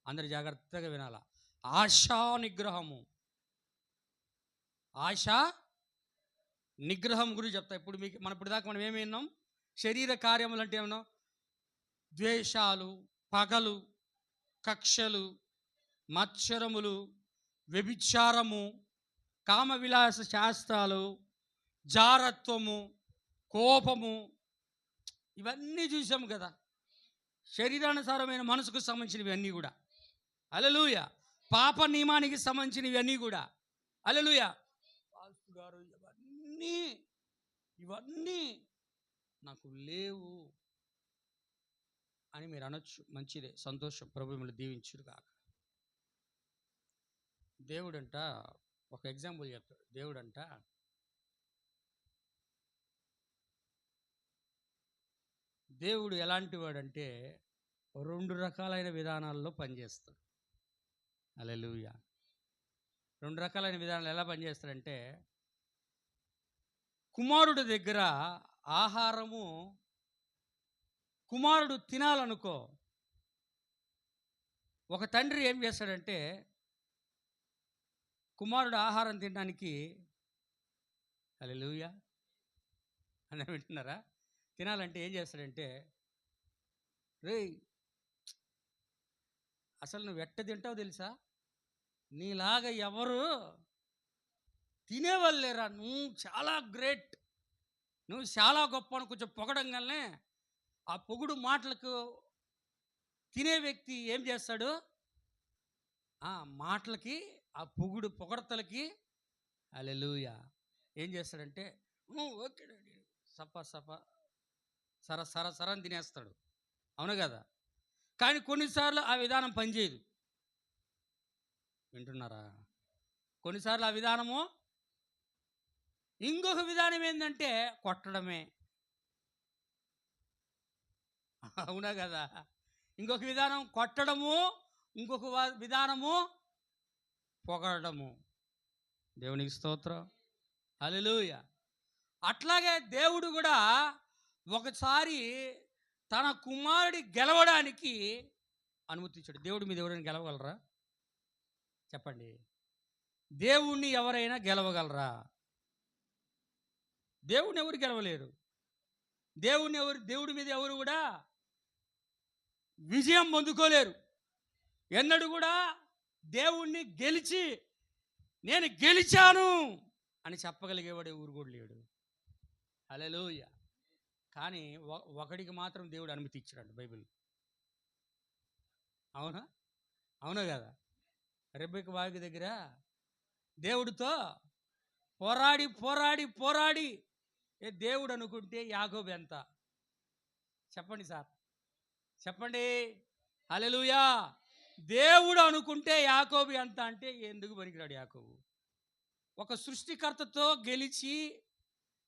అందరు జాగ్రత్తగా వినాలా. ఆశా నిగ్రహము, ఆశా నిగ్రహం గురించి చెప్తా. ఇప్పుడు ఇప్పుడు దాకా మనం ఏమి విన్నాం? శరీర కార్యములు అంటే ఏమన్నా? ద్వేషాలు, పగలు, కక్షలు, మత్సరములు, వ్యభిచారము, కామ విలాస శాస్త్రాలు, జారత్వము, కోపము, ఇవన్నీ చూసాము కదా. శరీరానుసారమైన మనసుకు సంబంధించినవి అన్నీ కూడా. హల్లెలూయా. పాప నియమానికి సంబంధించినవి అన్నీ కూడా. హల్లెలూయా. పాస్టర్ గారు ఇవన్నీ నాకు లేవు అని మీరు అనొచ్చు, మంచిదే, సంతోషం, ప్రభు మిమ్మల్ని దీవించుగాక. దేవుడంట ఒక ఎగ్జాంపుల్ చెప్తాడు. దేవుడు ఎలాంటి వాడంటే 2 రకాలైన విధానాల్లో పనిచేస్తాడు. హల్లెలూయా. 2 రకాలైన విధానాలు ఎలా పనిచేస్తాడంటే, కుమారుడి దగ్గర ఆహారము కుమారుడు తినాలనుకో, ఒక తండ్రి ఏం చేస్తాడంటే కుమారుడు ఆహారం తినడానికి, హల్లెలూయా అని వింటున్నారా, తినాలంటే ఏం చేస్తాడంటే, రేయ్ అసలు నువ్వు ఎట్ట తింటావు తెలుసా, నీలాగా ఎవరు తినేవాళ్ళేరా, నువ్వు చాలా గ్రేట్, నువ్వు చాలా గొప్ప అని కొంచెం పొగడంగానే ఆ పొగుడు మాటలకు తినే వ్యక్తి ఏం చేస్తాడు, ఆ మాటలకి, ఆ పొగడతలకి హల్లెలూయా ఏం చేస్తాడంటే, ఓకే డాడీ, సప సర అని తినేస్తాడు. అవును కదా. కానీ కొన్నిసార్లు ఆ విధానం పనిచేయదు. వింటున్నారా? కొన్నిసార్లు ఆ విధానము, ఇంకొక విధానం ఏంటంటే కొట్టడమే. అవునా కదా. ఇంకొక విధానం కొట్టడము, ఇంకొక విధానము పొగడము. దేవునికి స్తోత్రం, హల్లెలూయా. అట్లాగే దేవుడు కూడా ఒకసారి తన కుమారుడి గెలవడానికి అనుమతించాడు. దేవుడి మీద ఎవరైనా గెలవగలరా చెప్పండి? దేవుణ్ణి ఎవరైనా గెలవగలరా? దేవుణ్ణి ఎవరు గెలవలేరు. దేవుడి మీద ఎవరు కూడా విజయం పొందుకోలేరు. ఎన్నడూ కూడా దేవుణ్ణి గెలిచి నేను గెలిచాను అని చెప్పగలిగేవాడు ఎవరు కూడా లేడు. హల్లెలూయా. కానీ ఒకడికి మాత్రం దేవుడు అనుమతి ఇచ్చాడు బైబిల్. అవునా కదా. రెబెక్క వాగు దగ్గర దేవుడితో పోరాడి దేవుడు అనుకుంటే యాకోబు ఎంత? చెప్పండి సార్, చెప్పండి. హల్లెలూయా. దేవుడు అనుకుంటే యాకోబు ఎంత అంటే ఎందుకు పనికిరాడు యాకోబు? ఒక సృష్టికర్తతో గెలిచి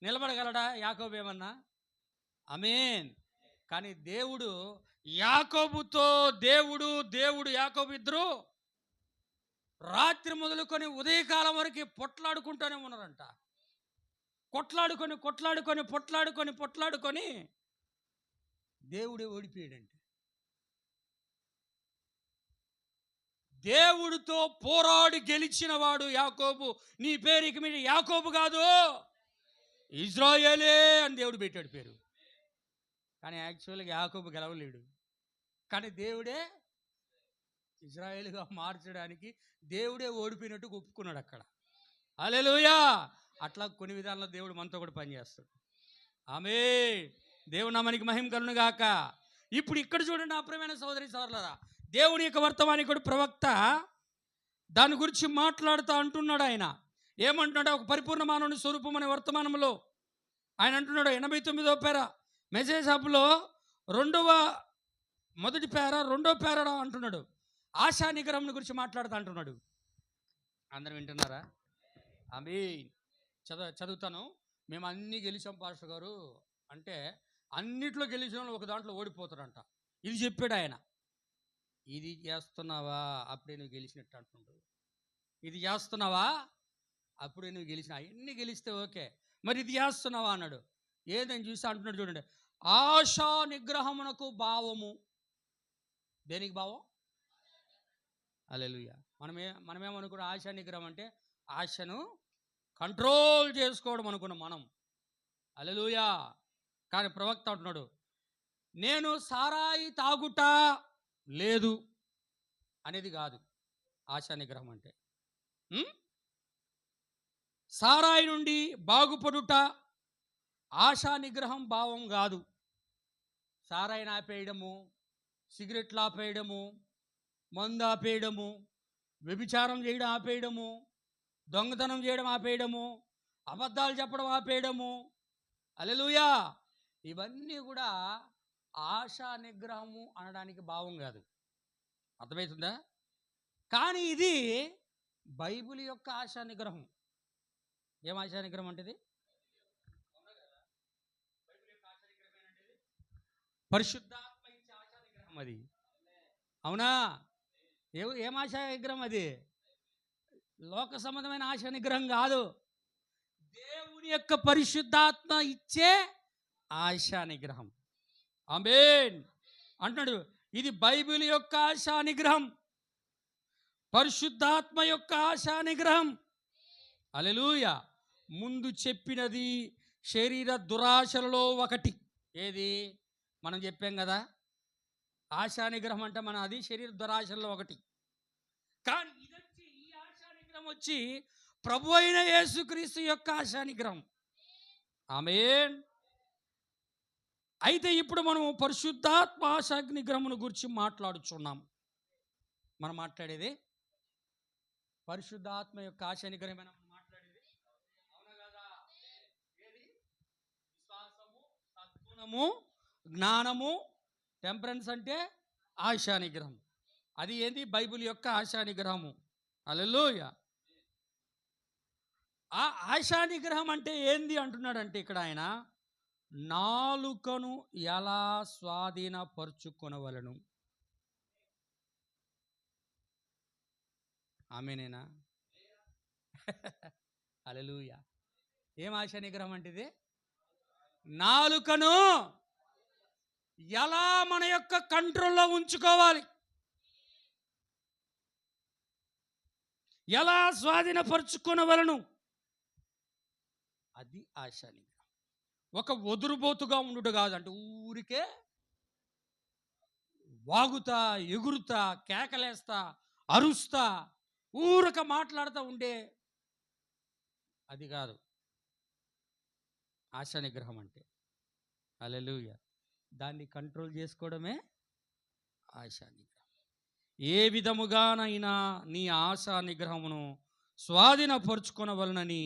నిలబడగలడా యాకోబు ఏమన్నా? ఆమేన్. కానీ దేవుడు యాకోబుతో, దేవుడు యాకోబు ఇద్దరు రాత్రి మొదలుకొని ఉదయకాలం వరకు పొట్లాడుకుంటూనే ఉన్నారంట. కొట్లాడుకొని దేవుడే ఓడిపోయాడంటే. దేవుడితో పోరాడి గెలిచిన వాడు యాకోబు. నీ పేరు ఇక మీద యాకోబు కాదు, ఇజ్రాయేలే అని దేవుడు పెట్టాడు పేరు. కానీ యాక్చువల్గా యాకోబు గెలవలేడు. కానీ దేవుడే ఇజ్రాయేలుగా మార్చడానికి దేవుడే ఓడిపోయినట్టు ఒప్పుకున్నాడు అక్కడ. హల్లెలూయా. అట్లా కొన్ని విధాల్లో దేవుడు మనతో కూడా పనిచేస్తాడు. ఆమేన్. దేవుని నామానికి మహిమ కలుగును గాక. ఇప్పుడు ఇక్కడ చూడండి నా ప్రియమైన సోదరి సోదరులారా, దేవుని యొక్క వర్తమానికుడు ప్రవక్త దాని గురించి మాట్లాడుతూ అంటున్నాడు. ఆయన ఏమంటున్నాడు? ఒక పరిపూర్ణ మానవుని స్వరూపం అనే వర్తమానంలో ఆయన అంటున్నాడు, 89వ పేర మెసేజ్ హబ్లో మొదటి పేర 2వ పేర అంటున్నాడు, ఆశా నిగ్రహం గురించి మాట్లాడుతూ అంటున్నాడు. అందరూ వింటున్నారా? ఆమేన్. చదువుతాను. మేము అన్నీ గెలిచాం పాస్టర్ గారు అంటే, అన్నిట్లో గెలిచిన వాళ్ళు ఒక దాంట్లో ఓడిపోతారంట. ఇది చెప్పాడు ఆయన. ఇది చేస్తున్నావా అప్పుడే నువ్వు గెలిచినట్టు అంటున్నాడు. ఇది చేస్తున్నావా అప్పుడే నువ్వు గెలిచిన. అవన్నీ గెలిస్తే ఓకే, మరి ఇది చేస్తున్నావా అన్నాడు. ఏదని చూసి అంటున్నాడు చూడండి, ఆశా నిగ్రహమునకు భావము. దేనికి భావం? హల్లెలూయా. మనమేమనుకున్నాం? ఆశా నిగ్రహం అంటే ఆశను కంట్రోల్ చేసుకోవడం అనుకున్నాం మనం. హల్లెలూయా. కానీ ప్రవక్త అంటున్నాడు, నేను సారాయి తాగుట లేదు అనేది కాదు ఆశా నిగ్రహం అంటే. సారాయి నుండి బాగుపడుట ఆశా నిగ్రహం భావం కాదు. సారాయిని ఆపేయడము, సిగరెట్లు ఆపేయడము, మందు ఆపేయడము, వ్యభిచారం చేయడం ఆపేయడము, దొంగతనం చేయడం ఆపేయడము, అబద్ధాలు చెప్పడం ఆపేయడము. హల్లెలూయా. ఇవన్నీ కూడా ఆశా నిగ్రహము అనడానికి భావం కాదు. అర్థమవుతుందా? కానీ ఇది బైబిల్ యొక్క ఆశా నిగ్రహం. ఏం ఆశా నిగ్రహం అంటే ఇది? పరిశుద్ధాత్మ ఇచ్చే ఆశా నిగ్రహం అది. అవునా? ఏం ఆశా నిగ్రహం అది? లోక సంబంధమైన ఆశా నిగ్రహం కాదు. దేవుని యొక్క పరిశుద్ధాత్మ ఇచ్చే ఆశా నిగ్రహం. ఆమేన్ అంటున్నాడు. ఇది బైబిల్ యొక్క ఆశా నిగ్రహం, పరిశుద్ధాత్మ యొక్క ఆశా నిగ్రహం. హల్లెలూయా. ముందు చెప్పినది శరీర దురాశలలో ఒకటి. ఏది? మనం చెప్పాం కదా, ఆశా నిగ్రహం అంటే మన అది శరీర దురాశలలో ఒకటి. కానీ ఇదొచ్చి, ఈ ఆశా నిగ్రహం వచ్చి ప్రభు అయిన యేసుక్రీస్తు యొక్క ఆశా నిగ్రహం. ఆమేన్. అయితే ఇప్పుడు మనం పరిశుద్ధాత్మ ఆశా నిగ్రహమును గురించి మాట్లాడుచున్నాం. మనం మాట్లాడేది పరిశుద్ధాత్మ యొక్క ఆశా నిగ్రహం. మనం మాట్లాడేది అవునా కదా? ఏది? విశ్వాసము, సద్గుణము, జ్ఞానము, టెంపరెన్స్ అంటే ఆశా నిగ్రహం. అది ఏంది? బైబిల్ యొక్క ఆశా నిగ్రహము. హల్లెలూయా. ఆ ఆశా నిగ్రహం అంటే ఏంది అంటున్నాడంటే ఇక్కడ ఆయన, నాలుకను ఎలా స్వాధీనపరుచుకొనవలను. ఆమేనేనా? హల్లెలూయా. ఏం ఆశా నిగ్రహం అంటే ఇది? నాలుకను ఎలా మన యొక్క కంట్రోల్లో ఉంచుకోవాలి, ఎలా స్వాధీనపరుచుకొనవలను, అది ఆశా నిగ్రహం. ఒక వదురుబోతుగా ఉండుట కాదు. అంటే ఊరికే వాగుతా, ఎగురుతా, కేకలేస్తా, అరుస్తా, ఊరక మాట్లాడుతూ ఉండే అది కాదు ఆశా నిగ్రహం అంటే. హల్లెలూయా. దాన్ని కంట్రోల్ చేసుకోవడమే ఆశా నిగ్రహం. ఏ విధముగానైనా నీ ఆశా నిగ్రహమును స్వాధీనపరుచుకొనవలనని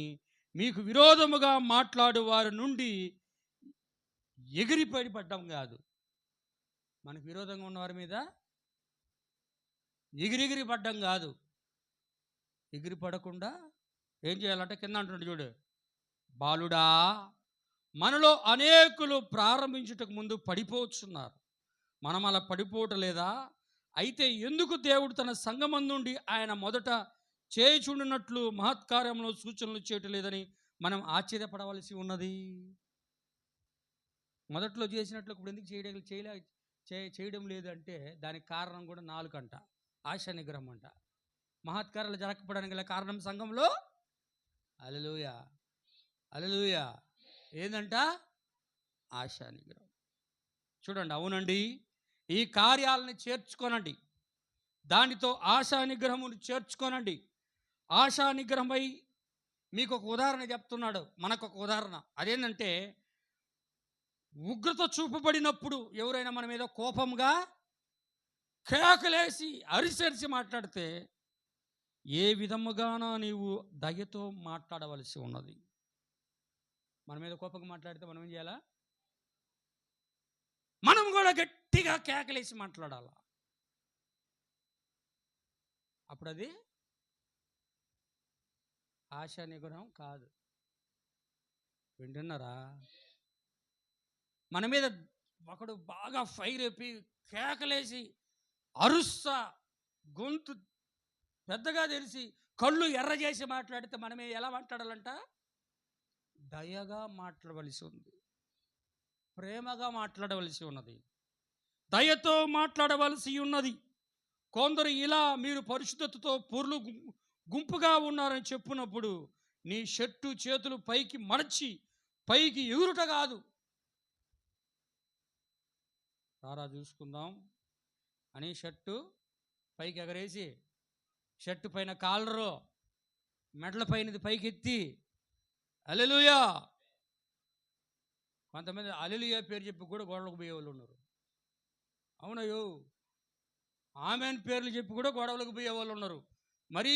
మీకు విరోధముగా మాట్లాడు వారి నుండి ఎగిరిపడి పడ్డం కాదు. మనకు విరోధంగా ఉన్న వారి మీద ఎగిరిగిరి పడ్డం కాదు. ఎగిరి పడకుండా ఏం చేయాలంటే కింద అంటుండే చూడు, బాలుడా, మనలో అనేకులు ప్రారంభించుటకు ముందు పడిపోతున్నారు. మనం అలా పడిపోవటం లేదా? అయితే ఎందుకు దేవుడు తన సంఘమందుండి ఆయన మొదట చేయుచుండినట్లు మహత్కార్యంలో సూచనలు చేయటం లేదని మనం ఆశ్చర్యపడవలసి ఉన్నది. మొదట్లో చేసినట్లు ఇప్పుడు ఎందుకు చేయడం లేదు అంటే దానికి కారణం కూడా నాలుకంట, ఆశా నిగ్రహం అంట. మహత్కారాలు జరగకపోవడానికి గల కారణం సంఘంలో హల్లెలూయా, హల్లెలూయా, ఏందంట? ఆశా నిగ్రహం. చూడండి, అవునండి, ఈ కార్యాలను చేర్చుకోనండి, దానితో ఆశా నిగ్రహమును చేర్చుకోనండి. ఆశా నిగ్రహమై మీకు ఒక ఉదాహరణ చెప్తున్నాడు, మనకు ఒక ఉదాహరణ. అదేంటంటే, ఉగ్రత చూపబడినప్పుడు ఎవరైనా మన మీద కోపంగా కేకలేసి అరిసరిసి మాట్లాడితే ఏ విధముగానో నీవు దయతో మాట్లాడవలసి ఉన్నది. మన మీద కోపంగా మాట్లాడితే మనం ఏం చేయాలా? మనం కూడా గట్టిగా కేకలేసి మాట్లాడాలా. అప్పుడు అది ఆశా నిగ్రహం కాదు. వింటున్నారా? మన మీద ఒకడు బాగా ఫైర్ అయిపోయి కేకలేసి అరుస్తా గొంతు పెద్దగా తెరిచి కళ్ళు ఎర్ర చేసి మాట్లాడితే మనమే ఎలా మాట్లాడాలంట? దయగా మాట్లాడవలసి ఉంది, ప్రేమగా మాట్లాడవలసి ఉన్నది, దయతో మాట్లాడవలసి ఉన్నది. కొందరు ఇలా మీరు పరిశుద్ధతతో పూర్లు గుంపుగా ఉన్నారని చెప్పినప్పుడు నీ షర్టు చేతులు పైకి మడచి పైకి ఎగురుట కాదు, రారా చూసుకుందాం అని షర్టు పైకి ఎగరేసి షర్టు పైన కాలరు మెడల పైనది పైకి ఎత్తి హల్లెలూయా. కొంతమంది హల్లెలూయా పేరు చెప్పి కూడా గొడవలకు పోయేవాళ్ళు ఉన్నారు. అవునయ్యో, ఆమెన్ పేర్లు చెప్పి కూడా గొడవలకు పోయేవాళ్ళు ఉన్నారు. మరి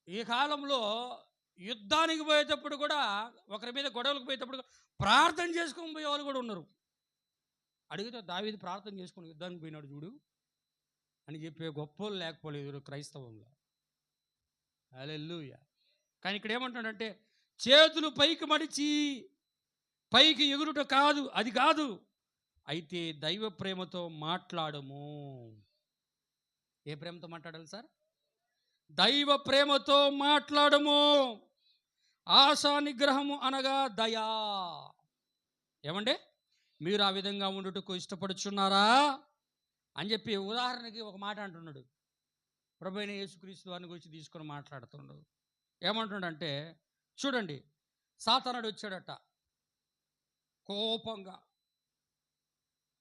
ఈ కాలంలో యుద్ధానికి పోయేటప్పుడు కూడా, ఒకరి మీద గొడవలకు పోయేటప్పుడు ప్రార్థన చేసుకొని పోయేవాళ్ళు కూడా ఉన్నారు. అడిగితే దావీదు ప్రార్థన చేసుకుని యుద్ధానికి పోయినాడు చూడు అని చెప్పే గొప్పోళ్ళు లేకపోలేదు క్రైస్తవంలో. హల్లెలూయా. కానీ ఇక్కడ ఏమంటాడంటే చేతులు పైకి మడిచి పైకి ఎగురుట కాదు, అది కాదు, అయితే దైవ ప్రేమతో మాట్లాడము. ఏ ప్రేమతో మాట్లాడాలి సార్? దైవ ప్రేమతో మాట్లాడము. ఆశా నిగ్రహము అనగా దయా. ఏమండి, మీరు ఆ విధంగా ఉండుటకు ఇష్టపడుచున్నారా అని చెప్పి ఉదాహరణకి ఒక మాట అంటున్నాడు. ప్రభువైన యేసుక్రీస్తు వారిని గురించి తీసుకొని మాట్లాడుతున్నాడు. ఏమంటున్నాడంటే చూడండి, సాతానుడు వచ్చాడట కోపంగా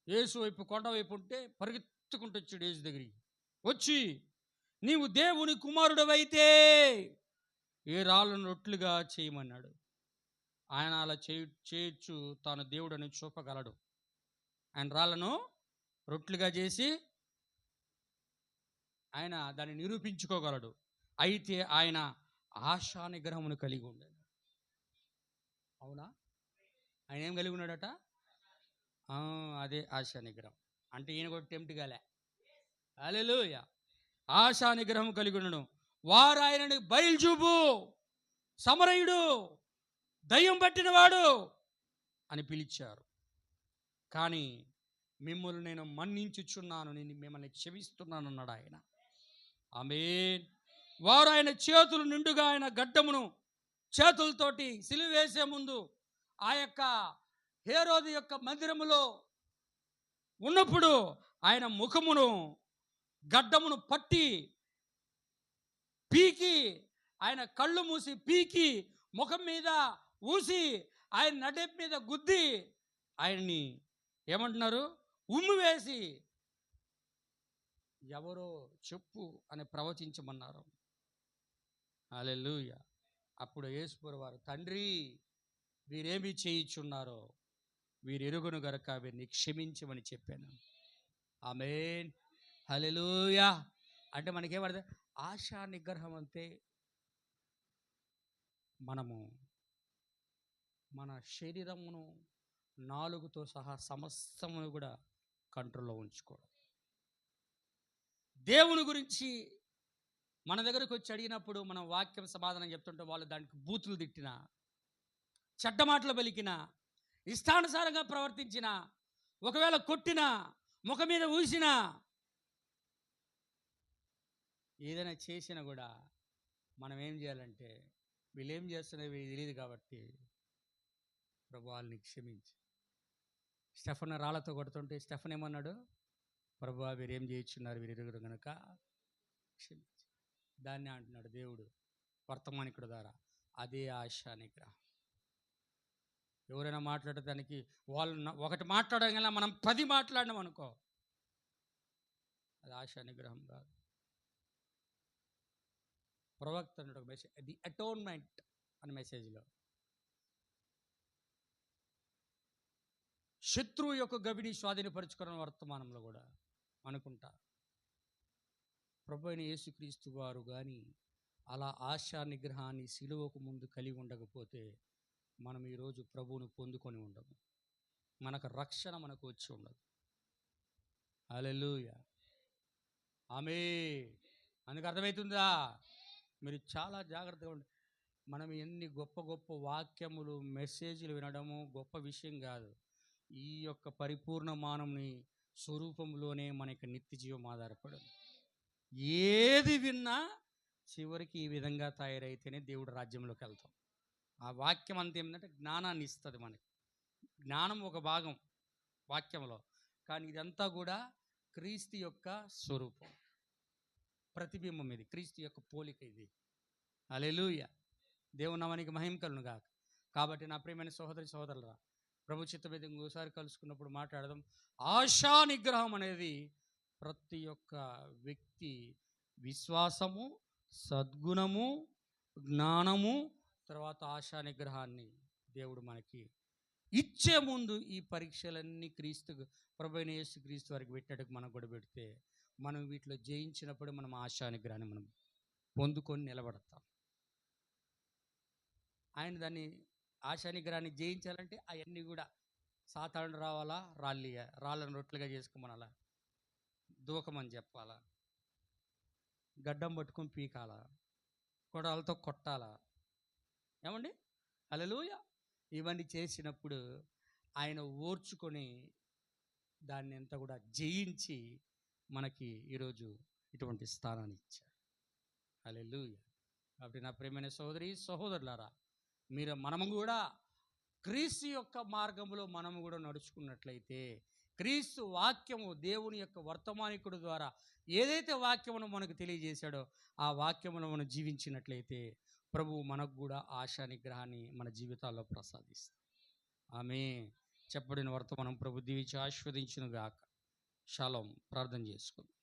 యేసు వైపు, కొండ వైపు ఉంటే పరిగెత్తుకుంటూ వచ్చాడు యేసు దగ్గరికి. వచ్చి నీవు దేవుని కుమారుడవైతే ఏ రాళ్ళను రొట్లుగా చేయమన్నాడు. ఆయన అలా చేయొచ్చు, తాను దేవుడని చూపగలడు. ఆయన రాళ్ళను రొట్లుగా చేసి ఆయన దాన్ని నిరూపించుకోగలడు. అయితే ఆయన ఆశా నిగ్రహమును కలిగి ఉండాడు. అవునా? ఆయన ఏం కలిగి ఉన్నాడట? అదే ఆశా నిగ్రహం. అంటే ఈయన కూడా టెంప్ట్ కాలే. హల్లెలూయా. ఆశా నిగ్రహం కలిగి ఉండడం. వారు ఆయనని బయలుచూపు, సమరయుడు, దయ్యం పట్టినవాడు అని పిలిచారు. కానీ మిమ్మల్ని నేను మన్నించుచున్నాను, నేను మిమ్మల్ని క్షమిస్తున్నాను అన్నాడు ఆయన. ఆమేన్. వారు ఆయన చేతులు నిండుగా ఆయన గడ్డమును చేతులతోటి సిలువ వేసే ముందు ఆ యొక్క హేరోదు యొక్క మందిరములో ఉన్నప్పుడు ఆయన ముఖమును గడ్డమును పట్టి పీకి, ఆయన కళ్ళు మూసి పీకి ముఖం మీద ఊసి ఆయన నడెప్ మీద గుద్ది ఆయన్ని ఏమంటున్నారు? ఉమ్మి వేసి ఎవరో చెప్పు అని ప్రవచించమన్నారు. హల్లెలూయా. అప్పుడు యేసుప్రభువు వారు, తండ్రి వీరేమి చేయుచున్నారో వీరు ఎరుగును గనుక వీరిని క్షమించమని చెప్పాను. ఆమేన్. హల్లెలూయా. అంటే మనకేమర్థం? ఆశా నిగ్రహం అంటే మనము మన శరీరమును నాలుగుతో సహా సమస్తమును కూడా కంట్రోల్లో ఉంచుకోవడం. దేవుని గురించి మన దగ్గరకు వచ్చి అడిగినప్పుడు మనం వాక్యం సమాధానం చెప్తుంటే వాళ్ళు దానికి బూతులు తిట్టినా, చెడ్డ మాటలు పలికినా, ఇష్టానుసారంగా ప్రవర్తించిన, ఒకవేళ కొట్టినా, ముఖం మీద ఊసినా, ఏదైనా చేసినా కూడా మనం ఏం చేయాలంటే వీళ్ళు ఏం చేస్తున్నవి తెలియదు కాబట్టి ప్రభు వాళ్ళని క్షమించి. స్టెఫన్ రాళ్ళతో కొడుతుంటే స్టెఫన్ ఏమన్నాడు? ప్రభు వీరు ఏం చేయించున్నారు, వీరు ఎరుగురు కనుక క్షమించి. దాన్ని అంటున్నాడు దేవుడు వర్తమానికుడు ద్వారా. అదే ఆశా నిగ్రహం. ఎవరైనా మాట్లాడటానికి వాళ్ళు ఒకటి మాట్లాడగల మనం 10 మాట్లాడినాం అనుకో, అది ఆశా నిగ్రహం కాదు. ప్రవక్త అన్నాడు ఒక మెసేజ్, ది అటోన్మెంట్ అనే మెసేజ్లో శత్రువు యొక్క గవిని స్వాధీనపరుచుకున్న వర్తమానంలో కూడా అనుకుంటా ప్రభు అయిన యేసుక్రీస్తు వారు కానీ అలా ఆశా నిగ్రహాన్ని సిలువకు ముందు కలిగి ఉండకపోతే మనం ఈరోజు ప్రభువును పొందుకొని ఉండము. మనకు రక్షణ మనకు వచ్చి ఉండదు. హల్లెలూయా. ఆమేన్. అందుకు అర్థమవుతుందా? మీరు చాలా జాగ్రత్తగా ఉండండి. మనం ఎన్ని గొప్ప గొప్ప వాక్యములు మెసేజ్లు వినడము గొప్ప విషయం కాదు. ఈ యొక్క పరిపూర్ణ మానవుని స్వరూపంలోనే మనకి నిత్య జీవం ఆధారపడదు. ఏది విన్నా చివరికి ఈ విధంగా తయారైతేనే దేవుడు రాజ్యంలోకి వెళ్తాం. ఆ వాక్యం అంతా ఏమిటంటే జ్ఞానాన్ని ఇస్తుంది మనకి. జ్ఞానం ఒక భాగం వాక్యంలో, కానీ ఇదంతా కూడా క్రీస్తు యొక్క స్వరూపం, ప్రతిబింబం. ఇది క్రీస్తు యొక్క పోలిక. ఇది హల్లెలూయా. దేవుని నామానికి మహిమ కలుగును గాక. కాబట్టి నా ప్రియమైన సహోదరి సహోదరులరా, ప్రభు చిత్తమైతే ఇంకోసారి కలుసుకున్నప్పుడు మాట్లాడదాం. ఆశా నిగ్రహం అనేది ప్రతి ఒక్క వ్యక్తి విశ్వాసము, సద్గుణము, జ్ఞానము, తర్వాత ఆశా నిగ్రహాన్ని దేవుడు మనకి ఇచ్చే ముందు ఈ పరీక్షలన్నీ క్రీస్తు ప్రభు అయిన యేసు క్రీస్తు వారికి పెట్టేటకు మనం కూడా పెడితే మనం వీటిలో జయించినప్పుడు మనం ఆశా నిగ్రహాన్ని మనం పొందుకొని నిలబడతాం. ఆయన దాన్ని ఆశా నిగ్రహాన్ని జయించాలంటే అవన్నీ కూడా సాతాను రావాలా, రాళ్ళని రొట్టెలుగా చేసుకోమనాలా, దూకమని చెప్పాలా, గడ్డం పట్టుకొని పీకాలా, కొడాలతో కొట్టాలా? ఏమండి? హల్లెలూయా! ఇవన్నీ చేసినప్పుడు ఆయన ఓర్చుకొని దాన్ని అంతా కూడా జయించి మనకి ఈరోజు ఇటువంటి స్థానాన్ని ఇచ్చారు. హల్లెలూయా! కాబట్టి నా ప్రియమైన సోదరి సహోదరులారా, మనము కూడా క్రీస్తు యొక్క మార్గంలో మనము కూడా నడుచుకున్నట్లయితే, క్రీస్తు వాక్యము దేవుని యొక్క వర్తమానికుడు ద్వారా ఏదైతే వాక్యమును మనకు తెలియజేశాడో ఆ వాక్యమును మనం జీవించినట్లయితే ప్రభువు మనకు కూడా ఆశా నిగ్రహాన్ని మన జీవితాల్లో ప్రసాదిస్తాడు. ఆమేన్. చెప్పబడిన వర్తమానం ప్రభు దీవించి ఆశీర్వదించును గాక. షాలోమ్. ప్రార్థన చేసుకుందాం.